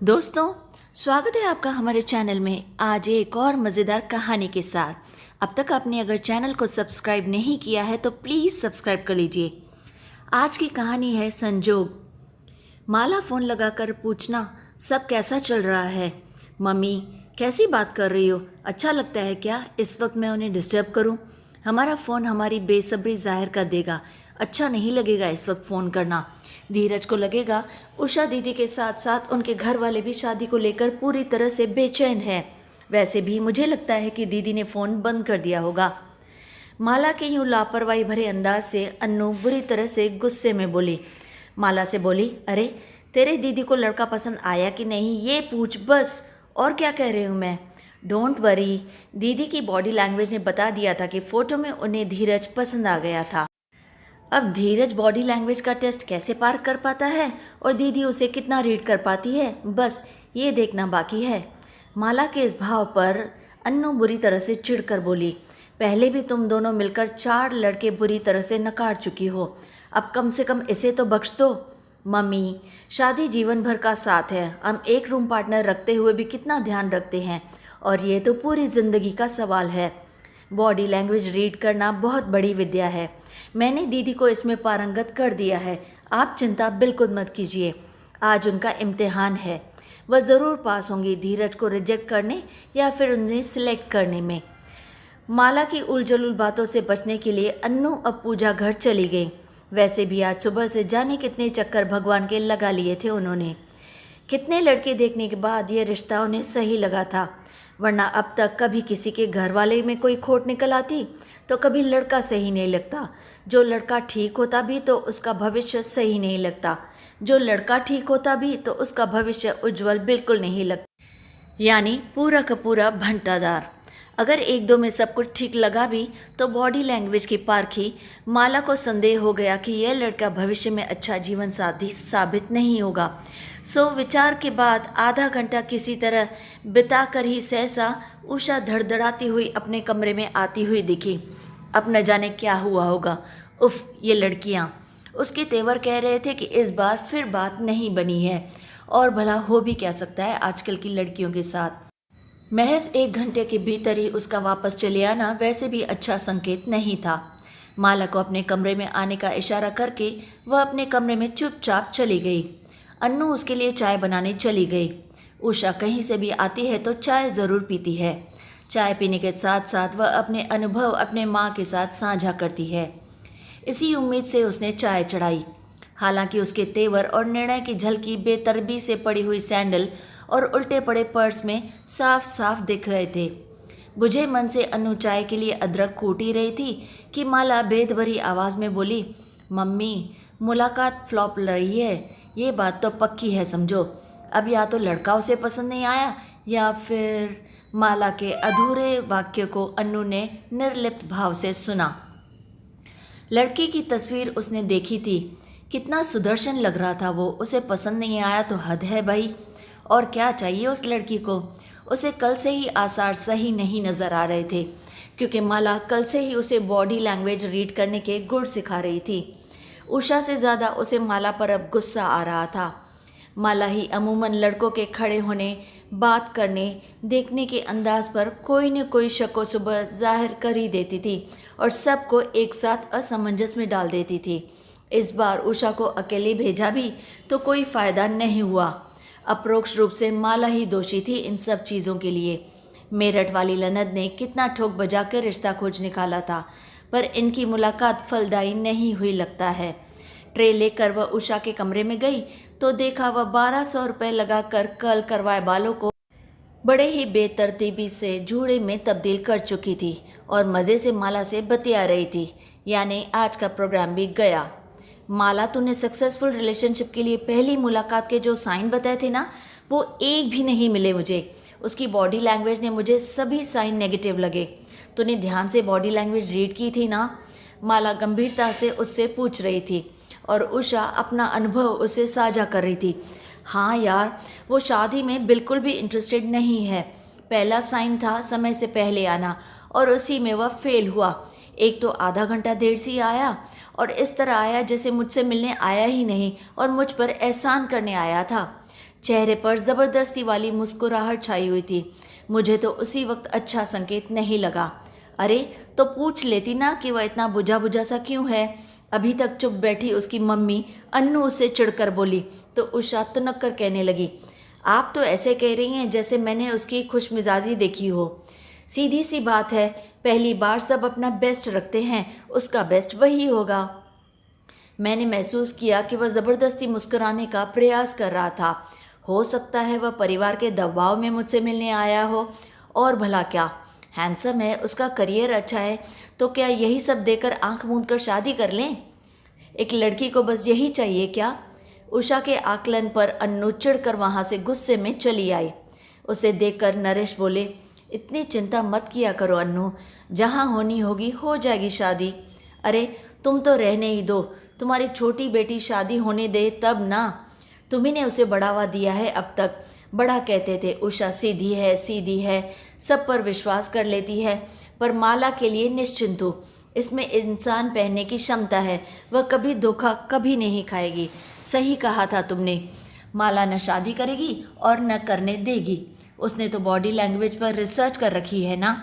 दोस्तों, स्वागत है आपका हमारे चैनल में। आज एक और मज़ेदार कहानी के साथ। अब तक आपने अगर चैनल को सब्सक्राइब नहीं किया है तो प्लीज़ सब्सक्राइब कर लीजिए। आज की कहानी है संजोग। माला फ़ोन लगाकर पूछना, सब कैसा चल रहा है? मम्मी, कैसी बात कर रही हो? अच्छा लगता है क्या इस वक्त मैं उन्हें डिस्टर्ब करूं? हमारा फ़ोन हमारी बेसब्री जाहिर कर देगा। अच्छा नहीं लगेगा इस वक्त फ़ोन करना। धीरज को लगेगा उषा दीदी के साथ साथ उनके घर वाले भी शादी को लेकर पूरी तरह से बेचैन हैं। वैसे भी मुझे लगता है कि दीदी ने फ़ोन बंद कर दिया होगा। माला के यूं लापरवाही भरे अंदाज से अन्नू बुरी तरह से गुस्से में बोली। माला से बोली, अरे तेरे दीदी को लड़का पसंद आया कि नहीं ये पूछ बस। और क्या कह रही हूँ मैं? डोंट वरी, दीदी की बॉडी लैंग्वेज ने बता दिया था कि फ़ोटो में उन्हें धीरज पसंद आ गया था। अब धीरज बॉडी लैंग्वेज का टेस्ट कैसे पार कर पाता है और दीदी उसे कितना रीड कर पाती है, बस ये देखना बाकी है। माला के इस भाव पर अन्नू बुरी तरह से चिढ़कर बोली, पहले भी तुम दोनों मिलकर 4 लड़के बुरी तरह से नकार चुकी हो, अब कम से कम इसे तो बख्श दो। मम्मी, शादी जीवन भर का साथ है। हम एक रूम पार्टनर रखते हुए भी कितना ध्यान रखते हैं और ये तो पूरी ज़िंदगी का सवाल है। बॉडी लैंग्वेज रीड करना बहुत बड़ी विद्या है। मैंने दीदी को इसमें पारंगत कर दिया है। आप चिंता बिल्कुल मत कीजिए। आज उनका इम्तिहान है। वह ज़रूर पास होंगी धीरज को रिजेक्ट करने या फिर उन्हें सिलेक्ट करने में। माला की उलझुल बातों से बचने के लिए अन्नू अब पूजा घर चली गई। वैसे भी आज सुबह से जाने कितने चक्कर भगवान के लगा लिए थे उन्होंने। कितने लड़के देखने के बाद ये रिश्ता उन्हें सही लगा था, वरना अब तक कभी किसी के घर वाले में कोई खोट निकल आती तो कभी लड़का सही नहीं लगता। जो लड़का ठीक होता भी तो उसका भविष्य सही नहीं लगता। जो लड़का ठीक होता भी तो उसका भविष्य उज्जवल बिल्कुल नहीं लगता, यानी पूरा का पूरा भंटादार। अगर एक दो में सब कुछ ठीक लगा भी तो बॉडी लैंग्वेज की पारखी माला को संदेह हो गया कि यह लड़का भविष्य में अच्छा जीवन साथी साबित नहीं होगा। सो विचार के बाद आधा घंटा किसी तरह बिताकर ही सहसा उषा धड़धड़ाती हुई अपने कमरे में आती हुई दिखी। अब न जाने क्या हुआ होगा। उफ, ये लड़कियाँ। उसके तेवर कह रहे थे कि इस बार फिर बात नहीं बनी है। और भला हो भी क्या सकता है आजकल की लड़कियों के साथ। महज 1 घंटे के भीतर ही उसका वापस चले आना वैसे भी अच्छा संकेत नहीं था। माला को अपने कमरे में आने का इशारा करके वह अपने कमरे में चुपचाप चली गई। अन्नू उसके लिए चाय बनाने चली गई। उषा कहीं से भी आती है तो चाय ज़रूर पीती है। चाय पीने के साथ साथ वह अपने अनुभव अपने माँ के साथ साझा करती है। इसी उम्मीद से उसने चाय चढ़ाई। हालांकि उसके तेवर और निर्णय की झलकी बेतरबी से पड़ी हुई सैंडल और उल्टे पड़े पर्स में साफ साफ दिख रहे थे। बुझे मन से अनु चाय के लिए अदरक कूट ही रही थी कि माला भेद भरी आवाज़ में बोली, मम्मी, मुलाकात फ्लॉप रही है, ये बात तो पक्की है समझो। अब या तो लड़का उसे पसंद नहीं आया या फिर। माला के अधूरे वाक्य को अन्नू ने निर्लिप्त भाव से सुना। लड़की की तस्वीर उसने देखी थी, कितना सुदर्शन लग रहा था वो। उसे पसंद नहीं आया तो हद है भाई। और क्या चाहिए उस लड़की को? उसे कल से ही आसार सही नहीं नज़र आ रहे थे, क्योंकि माला कल से ही उसे बॉडी लैंग्वेज रीड करने के गुर सिखा रही थी। उषा से ज़्यादा उसे माला पर अब गुस्सा आ रहा था। माला ही अमूमन लड़कों के खड़े होने, बात करने, देखने के अंदाज पर कोई न कोई शक सुबह जाहिर कर ही देती थी और सबको एक साथ असमंजस में डाल देती थी। इस बार उषा को अकेले भेजा भी तो कोई फ़ायदा नहीं हुआ। अप्रोक्ष रूप से माला ही दोषी थी इन सब चीज़ों के लिए। मेरठ वाली लनद ने कितना ठोक बजा कर रिश्ता खोज निकाला था, पर इनकी मुलाकात फलदायी नहीं हुई लगता है। ट्रे लेकर वह उषा के कमरे में गई तो देखा वह 1200 रुपये लगाकर कल करवाए बालों को बड़े ही बेतरतीबी से जूड़े में तब्दील कर चुकी थी और मज़े से माला से बतिया रही थी। यानी आज का प्रोग्राम भी गया। माला, तूने सक्सेसफुल रिलेशनशिप के लिए पहली मुलाकात के जो साइन बताए थे ना, वो एक भी नहीं मिले मुझे। उसकी बॉडी लैंग्वेज ने मुझे सभी साइन नेगेटिव लगे। तूने ध्यान से बॉडी लैंग्वेज रीड की थी ना? माला गंभीरता से उससे पूछ रही थी और उषा अपना अनुभव उसे साझा कर रही थी। हाँ यार, वो शादी में बिल्कुल भी इंटरेस्टेड नहीं है। पहला साइन था समय से पहले आना और उसी में वह फेल हुआ। एक तो आधा घंटा देर से आया और इस तरह आया जैसे मुझसे मिलने आया ही नहीं और मुझ पर एहसान करने आया था। चेहरे पर ज़बरदस्ती वाली मुस्कुराहट छाई हुई थी। मुझे तो उसी वक्त अच्छा संकेत नहीं लगा। अरे तो पूछ लेती ना कि वह इतना बुझा बुझा सा क्यों है। अभी तक चुप बैठी उसकी मम्मी अन्नू उससे चिढ़कर बोली तो उषा तुनक कर कहने लगी, आप तो ऐसे कह रही हैं जैसे मैंने उसकी खुशमिजाजी देखी हो। सीधी सी बात है, पहली बार सब अपना बेस्ट रखते हैं, उसका बेस्ट वही होगा। मैंने महसूस किया कि वह ज़बरदस्ती मुस्कुराने का प्रयास कर रहा था। हो सकता है वह परिवार के दबाव में मुझसे मिलने आया हो, और भला क्या, हैंडसम है, उसका करियर अच्छा है, तो क्या यही सब देकर आंख मूंद कर शादी कर लें? एक लड़की को बस यही चाहिए क्या? उषा के आकलन पर अन्नू चिढ़कर वहाँ से गुस्से में चली आई। उसे देखकर नरेश बोले, इतनी चिंता मत किया करो अन्नू, जहाँ होनी होगी हो जाएगी शादी। अरे तुम तो रहने ही दो, तुम्हारी छोटी बेटी शादी होने दे तब ना। तुम्ही ने उसे बढ़ावा दिया है अब तक। बड़ा कहते थे उषा सीधी है, सब पर विश्वास कर लेती है, पर माला के लिए निश्चिंत हो, इसमें इंसान पहनने की क्षमता है, वह कभी धोखा कभी नहीं खाएगी। सही कहा था तुमने, माला न शादी करेगी और न करने देगी। उसने तो बॉडी लैंग्वेज पर रिसर्च कर रखी है ना।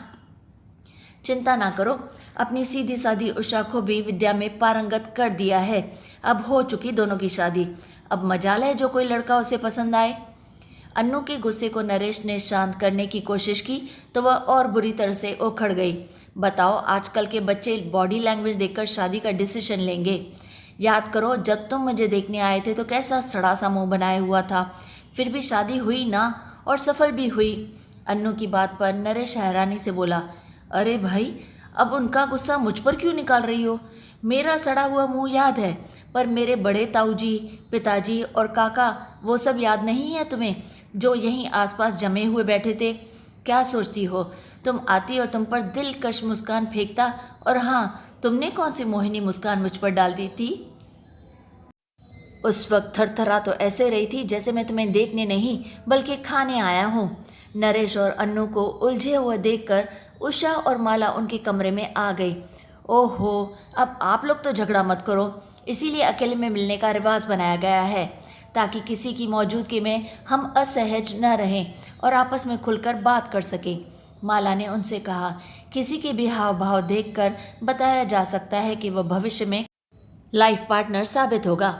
चिंता ना करो, अपनी सीधी सादी उषा को भी विद्या में पारंगत कर दिया है। अब हो चुकी दोनों की शादी, अब मजाल है जो कोई लड़का उसे पसंद आए। अन्नू के गुस्से को नरेश ने शांत करने की कोशिश की तो वह और बुरी तरह से उखड़ गई। बताओ, आजकल के बच्चे बॉडी लैंग्वेज देखकर शादी का डिसीजन लेंगे? याद करो, जब तुम मुझे देखने आए थे तो कैसा सड़ा सा मुंह बनाए हुआ था, फिर भी शादी हुई ना, और सफल भी हुई। अन्नू की बात पर नरेश हैरानी से बोला, अरे भाई, अब उनका गुस्सा मुझ पर क्यों निकाल रही हो? मेरा सड़ा हुआ मुंह याद है, पर मेरे बड़े ताऊजी, पिताजी और काका, वो सब याद नहीं है तुम्हें, जो यहीं आसपास जमे हुए बैठे थे? क्या सोचती हो, तुम आती और तुम पर दिलकश मुस्कान फेंकता, और हाँ, तुमने कौन सी मोहिनी मुस्कान मुझ पर डाल दी थी? उस वक्त थरथरा तो ऐसे रही थी जैसे मैं तुम्हें देखने नहीं बल्कि खाने आया हूँ। नरेश और अन्नू को उलझे हुए देखकर उषा और माला उनके कमरे में आ गई। ओहो, अब आप लोग तो झगड़ा मत करो, इसीलिए अकेले में मिलने का रिवाज बनाया गया है, ताकि किसी की मौजूदगी में हम असहज न रहें और आपस में खुलकर बात कर सकें। माला ने उनसे कहा, किसी के भी हाव भाव देखकर बताया जा सकता है कि वह भविष्य में लाइफ पार्टनर साबित होगा।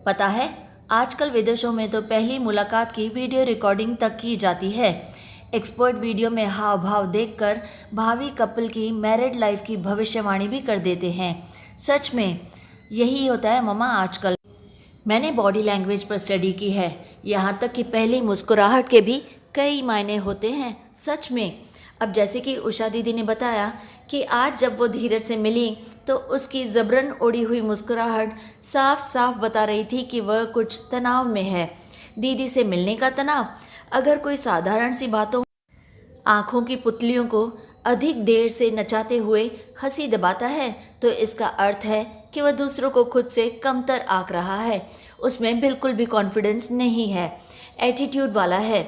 पता है, आजकल विदेशों में तो पहली मुलाकात की वीडियो रिकॉर्डिंग तक की जाती है। एक्सपर्ट वीडियो में हाव भाव देखकर भावी कपल की मैरिड लाइफ की भविष्यवाणी भी कर देते हैं। सच में यही होता है मम्मा आजकल। मैंने बॉडी लैंग्वेज पर स्टडी की है, यहाँ तक कि पहली मुस्कुराहट के भी कई मायने होते हैं, सच में। अब जैसे कि उषा दीदी ने बताया कि आज जब वो धीरज से मिली तो उसकी जबरन ओढ़ी हुई मुस्कुराहट साफ साफ बता रही थी कि वह कुछ तनाव में है। दीदी से मिलने का तनाव। अगर कोई साधारण सी बातों आँखों की पुतलियों को अधिक देर से नचाते हुए हंसी दबाता है तो इसका अर्थ है कि वह दूसरों को खुद से कमतर आंक रहा है, उसमें बिल्कुल भी कॉन्फिडेंस नहीं है, एटीट्यूड वाला है।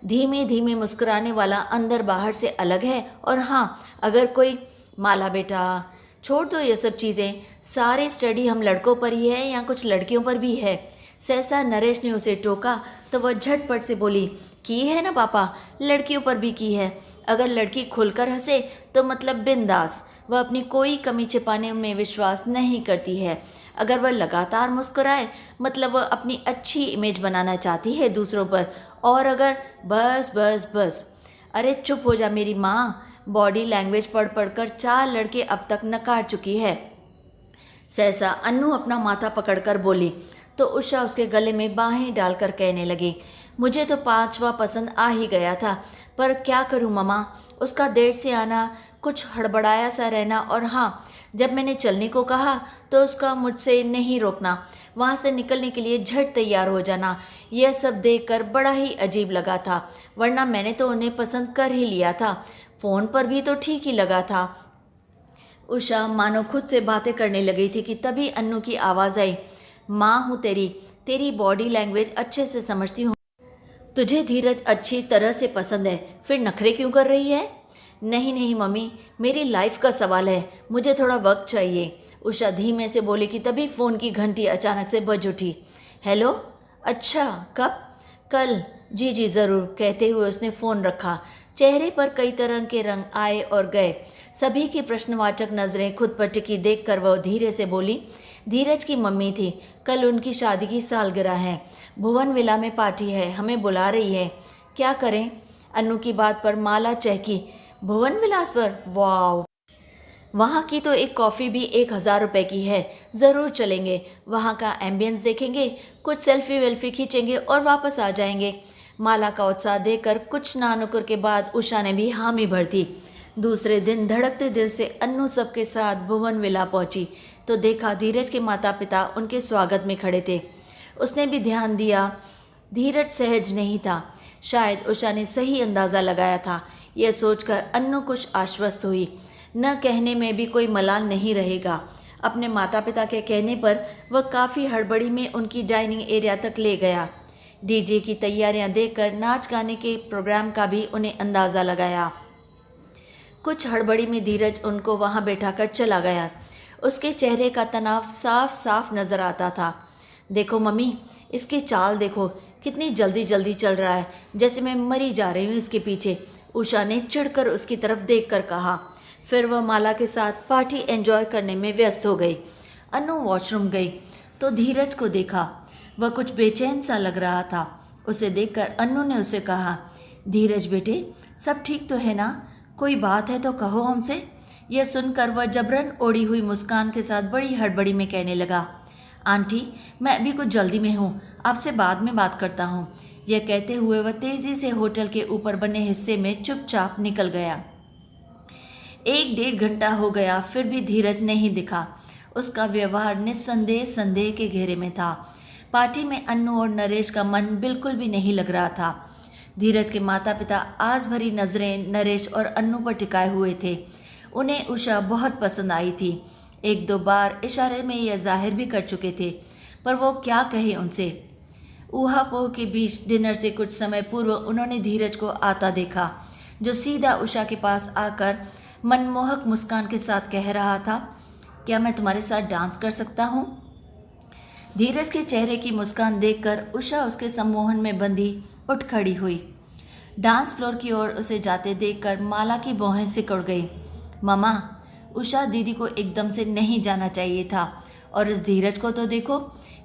धीमे धीमे मुस्कुराने वाला अंदर बाहर से अलग है। और हाँ, अगर कोई माला बेटा छोड़ दो ये सब चीज़ें, सारी स्टडी हम लड़कों पर ही है या कुछ लड़कियों पर भी है? सहसा नरेश ने उसे टोका तो वह झटपट से बोली, की है ना पापा, लड़कियों पर भी की है। अगर लड़की खुलकर हंसे तो मतलब बिंदास, वह अपनी कोई कमी छिपाने में विश्वास नहीं करती है। अगर वह लगातार मुस्कुराए मतलब वह अपनी अच्छी इमेज बनाना चाहती है दूसरों पर। और अगर बस बस बस, अरे चुप हो जा मेरी माँ, बॉडी लैंग्वेज पढ़ पढ़कर 4 लड़के अब तक नकार चुकी है। सहसा अन्नू अपना माथा पकड़कर बोली तो उषा उसके गले में बाहें डालकर कहने लगी, मुझे तो 5वां पसंद आ ही गया था, पर क्या करूं मम्मा, उसका देर से आना, कुछ हड़बड़ाया सा रहना, और हाँ, जब मैंने चलने को कहा तो उसका मुझसे नहीं रोकना, वहाँ से निकलने के लिए झट तैयार हो जाना, यह सब देखकर बड़ा ही अजीब लगा था। वरना मैंने तो उन्हें पसंद कर ही लिया था, फ़ोन पर भी तो ठीक ही लगा था। उषा मानो खुद से बातें करने लगी थी कि तभी अन्नू की आवाज़ आई, माँ हूँ तेरी बॉडी लैंग्वेज अच्छे से समझती हूँ। तुझे धीरज अच्छी तरह से पसंद है, फिर नखरे क्यों कर रही है? नहीं नहीं मम्मी, मेरी लाइफ का सवाल है, मुझे थोड़ा वक्त चाहिए, उषा धीमे से बोली कि तभी फ़ोन की घंटी अचानक से बज उठी। हेलो, अच्छा कब कल? जी जी ज़रूर, कहते हुए उसने फ़ोन रखा। चेहरे पर कई तरह के रंग आए और गए। सभी की प्रश्नवाचक नज़रें खुद पर टिकी देखकर वह धीरे से बोली, धीरज की मम्मी थी, कल उनकी शादी की सालगिरह है, भुवन विला में पार्टी है, हमें बुला रही है, क्या करें? अन्नू की बात पर माला चहकी। भुवन विलास पर? वाह, वहाँ की तो एक कॉफ़ी भी 1,000 रुपये की है, ज़रूर चलेंगे, वहाँ का एम्बियंस देखेंगे, कुछ सेल्फी वेल्फी खींचेंगे और वापस आ जाएंगे। माला का उत्साह देखकर कुछ नानुकुर के बाद उषा ने भी हामी भर दी। दूसरे दिन धड़कते दिल से अन्नू सबके साथ भुवन विला पहुंची तो देखा धीरज के माता पिता उनके स्वागत में खड़े थे। उसने भी ध्यान दिया, धीरज सहज नहीं था। शायद उषा ने सही अंदाज़ा लगाया था। यह सोचकर अन्नू कुछ आश्वस्त हुई, न कहने में भी कोई मलाल नहीं रहेगा। अपने माता पिता के कहने पर वह काफ़ी हड़बड़ी में उनकी डाइनिंग एरिया तक ले गया। डीजे की तैयारियां देखकर नाच गाने के प्रोग्राम का भी उन्हें अंदाज़ा लगाया। कुछ हड़बड़ी में धीरज उनको वहां बैठाकर चला गया। उसके चेहरे का तनाव साफ साफ नज़र आता था। देखो मम्मी, इसकी चाल देखो, कितनी जल्दी जल्दी चल रहा है, जैसे मैं मरी जा रही हूँ इसके पीछे, उषा ने चिढ़कर उसकी तरफ देखकर कहा। फिर वह माला के साथ पार्टी एंजॉय करने में व्यस्त हो गई। अन्नू वॉशरूम गई तो धीरज को देखा। वह कुछ बेचैन सा लग रहा था। उसे देखकर अन्नू ने उसे कहा, धीरज बेटे, सब ठीक तो है ना? कोई बात है तो कहो हमसे। यह सुनकर वह जबरन ओढ़ी हुई मुस्कान के साथ बड़ी हड़बड़ी में कहने लगा, आंटी, मैं अभी कुछ जल्दी में हूँ, आपसे बाद में बात करता हूँ। यह कहते हुए वह तेज़ी से होटल के ऊपर बने हिस्से में चुपचाप निकल गया। 1-1.5 घंटा हो गया, फिर भी धीरज नहीं दिखा। उसका व्यवहार निस्संदेह संदेह के घेरे में था। पार्टी में अन्नू और नरेश का मन बिल्कुल भी नहीं लग रहा था। धीरज के माता पिता आस भरी नज़रें नरेश और अन्नू पर टिकाए हुए थे। उन्हें उषा बहुत पसंद आई थी। 1-2 बार इशारे में यह जाहिर भी कर चुके थे, पर वो क्या कहे उनसे। ऊहापोह के बीच डिनर से कुछ समय पूर्व उन्होंने धीरज को आता देखा, जो सीधा उषा के पास आकर मनमोहक मुस्कान के साथ कह रहा था, क्या मैं तुम्हारे साथ डांस कर सकता हूँ? धीरज के चेहरे की मुस्कान देखकर उषा उसके सम्मोहन में बंधी उठ खड़ी हुई। डांस फ्लोर की ओर उसे जाते देखकर माला की भौहें सिकुड़ गई। मामा, उषा दीदी को एकदम से नहीं जाना चाहिए था, और इस धीरज को तो देखो,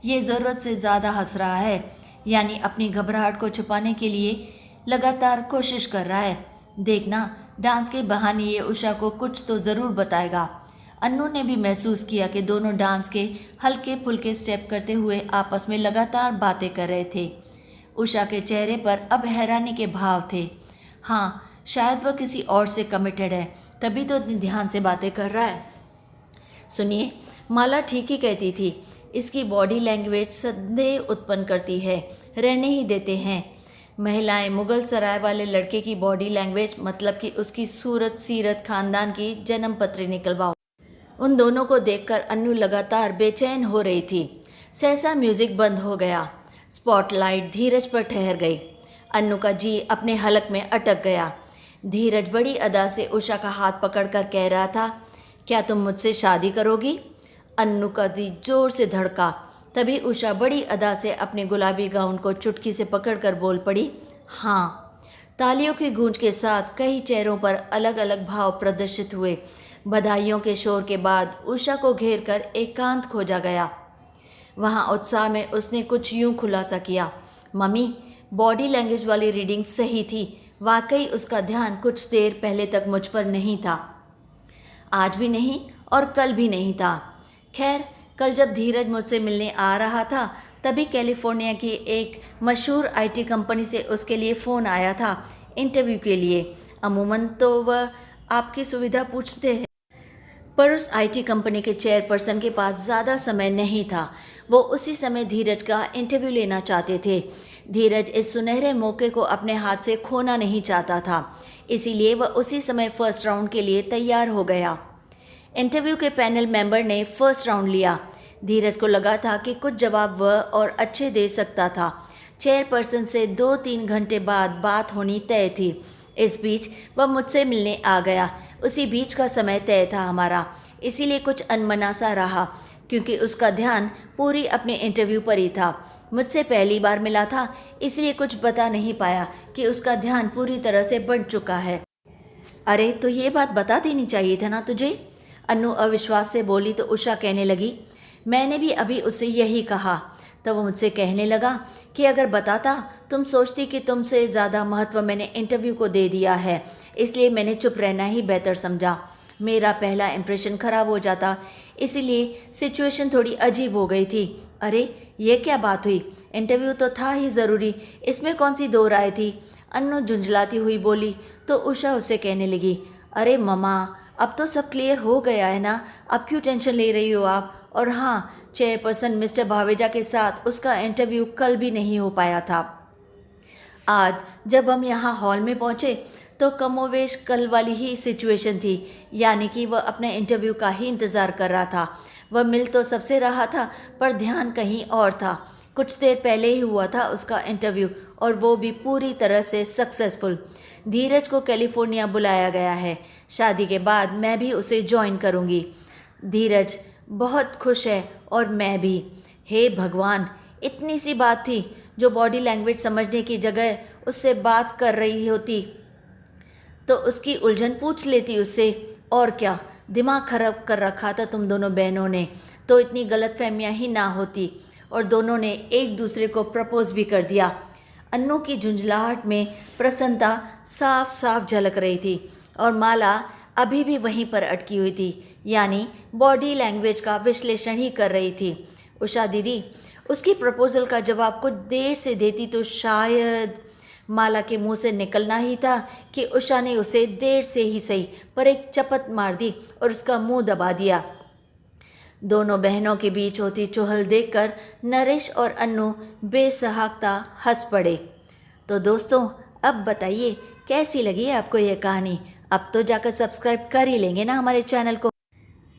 ये ज़रूरत से ज़्यादा हंस रहा है, यानी अपनी घबराहट को छुपाने के लिए लगातार कोशिश कर रहा है। देखना, डांस के बहाने ये उषा को कुछ तो ज़रूर बताएगा। अन्नू ने भी महसूस किया कि दोनों डांस के हल्के फुल्के स्टेप करते हुए आपस में लगातार बातें कर रहे थे। उषा के चेहरे पर अब हैरानी के भाव थे। हाँ, शायद वह किसी और से कमिटेड है, तभी तो इतनी ध्यान से बातें कर रहा है। सुनिए, माला ठीक ही कहती थी, इसकी बॉडी लैंग्वेज संदेह उत्पन्न करती है, रहने ही देते हैं। महिलाएं मुगल सराय वाले लड़के की बॉडी लैंग्वेज, मतलब कि उसकी सूरत सीरत, खानदान की जन्म पत्री निकलवाओ। उन दोनों को देखकर अन्नू लगातार बेचैन हो रही थी। सहसा म्यूजिक बंद हो गया। स्पॉटलाइट धीरज पर ठहर गई। अन्नू का जी अपने हलक में अटक गया। धीरज बड़ी अदा से उषा का हाथ पकड़कर कह रहा था, क्या तुम मुझसे शादी करोगी? अन्नू का जी जोर से धड़का। तभी उषा बड़ी अदा से अपने गुलाबी गाउन को चुटकी से पकड़कर बोल पड़ी, हाँ। तालियों की गूंज के साथ कई चेहरों पर अलग अलग भाव प्रदर्शित हुए। बधाइयों के शोर के बाद उषा को घेर कर एकांत खोजा गया। वहाँ उत्साह में उसने कुछ यूं खुलासा किया, मम्मी, बॉडी लैंग्वेज वाली रीडिंग सही थी। वाकई उसका ध्यान कुछ देर पहले तक मुझ पर नहीं था, आज भी नहीं और कल भी नहीं था। खैर, कल जब धीरज मुझसे मिलने आ रहा था, तभी कैलिफोर्निया की एक मशहूर आईटी कंपनी से उसके लिए फ़ोन आया था इंटरव्यू के लिए। अमूमन तो वह आपकी सुविधा पूछते हैं, पर उस आईटी कंपनी के चेयरपर्सन के पास ज़्यादा समय नहीं था। वो उसी समय धीरज का इंटरव्यू लेना चाहते थे। धीरज इस सुनहरे मौके को अपने हाथ से खोना नहीं चाहता था, इसीलिए वह उसी समय फर्स्ट राउंड के लिए तैयार हो गया। इंटरव्यू के पैनल मेंबर ने फर्स्ट राउंड लिया। धीरज को लगा था कि कुछ जवाब वह और अच्छे दे सकता था। चेयरपर्सन से 2-3 घंटे बाद बात होनी तय थी। इस बीच वह मुझसे मिलने आ गया। उसी बीच का समय तय था हमारा, इसीलिए कुछ अनमना सा रहा। क्योंकि उसका ध्यान पूरी अपने इंटरव्यू पर ही था। मुझसे पहली बार मिला था, इसलिए कुछ बता नहीं पाया कि उसका ध्यान पूरी तरह से बढ़ चुका है। अरे तो ये बात बता देनी चाहिए था ना तुझे, अन्नू अविश्वास से बोली तो उषा कहने लगी, मैंने भी अभी उससे यही कहा। तो वो मुझसे कहने लगा कि अगर बताता तुम सोचती कि तुमसे ज़्यादा महत्व मैंने इंटरव्यू को दे दिया है, इसलिए मैंने चुप रहना ही बेहतर समझा। मेरा पहला इम्प्रेशन ख़राब हो जाता, इसीलिए सिचुएशन थोड़ी अजीब हो गई थी। अरे ये क्या बात हुई, इंटरव्यू तो था ही ज़रूरी, इसमें कौन सी दो राय थी, अन्नू झुंझलाती हुई बोली। तो उषा उससे कहने लगी, अरे ममा अब तो सब क्लियर हो गया है ना, अब क्यों टेंशन ले रही हो आप। और हाँ, चेयरपर्सन मिस्टर भावेजा के साथ उसका इंटरव्यू कल भी नहीं हो पाया था। आज जब हम यहाँ हॉल में पहुँचे तो कमोवेश कल वाली ही सिचुएशन थी, यानी कि वह अपने इंटरव्यू का ही इंतज़ार कर रहा था। वह मिल तो सबसे रहा था पर ध्यान कहीं और था। कुछ देर पहले ही हुआ था उसका इंटरव्यू और वो भी पूरी तरह से सक्सेसफुल। धीरज को कैलिफोर्निया बुलाया गया है। शादी के बाद मैं भी उसे ज्वाइन करूँगी। धीरज बहुत खुश है और मैं भी। हे भगवान, इतनी सी बात थी जो बॉडी लैंग्वेज समझने की जगह उससे बात कर रही होती तो उसकी उलझन पूछ लेती उससे। और क्या दिमाग खराब कर रखा था तुम दोनों बहनों ने, तो इतनी गलतफहमियां ही ना होती और दोनों ने एक दूसरे को प्रपोज भी कर दिया। अन्नू की झुंझलाहट में प्रसन्नता साफ साफ झलक रही थी और माला अभी भी वहीं पर अटकी हुई थी, यानी बॉडी लैंग्वेज का विश्लेषण ही कर रही थी। उषा दीदी उसकी प्रपोजल का जवाब कुछ देर से देती तो शायद। माला के मुंह से निकलना ही था कि उषा ने उसे देर से ही सही पर एक चपत मार दी और उसका मुंह दबा दिया। दोनों बहनों के बीच होती चुहल देखकर नरेश और अन्नू बेसहाकता हंस पड़े। तो दोस्तों अब बताइए कैसी लगी आपको यह कहानी। अब तो जाकर सब्सक्राइब कर ही लेंगे ना हमारे चैनल को।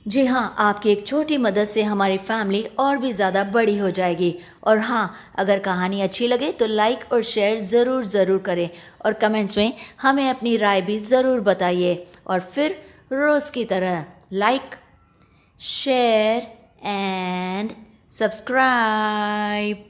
जी हाँ, आपकी एक छोटी मदद से हमारी फैमिली और भी ज़्यादा बड़ी हो जाएगी। और हाँ, अगर कहानी अच्छी लगे तो लाइक और शेयर ज़रूर करें और कमेंट्स में हमें अपनी राय भी ज़रूर बताइए। और फिर रोज़ की तरह लाइक, शेयर एंड सब्सक्राइब।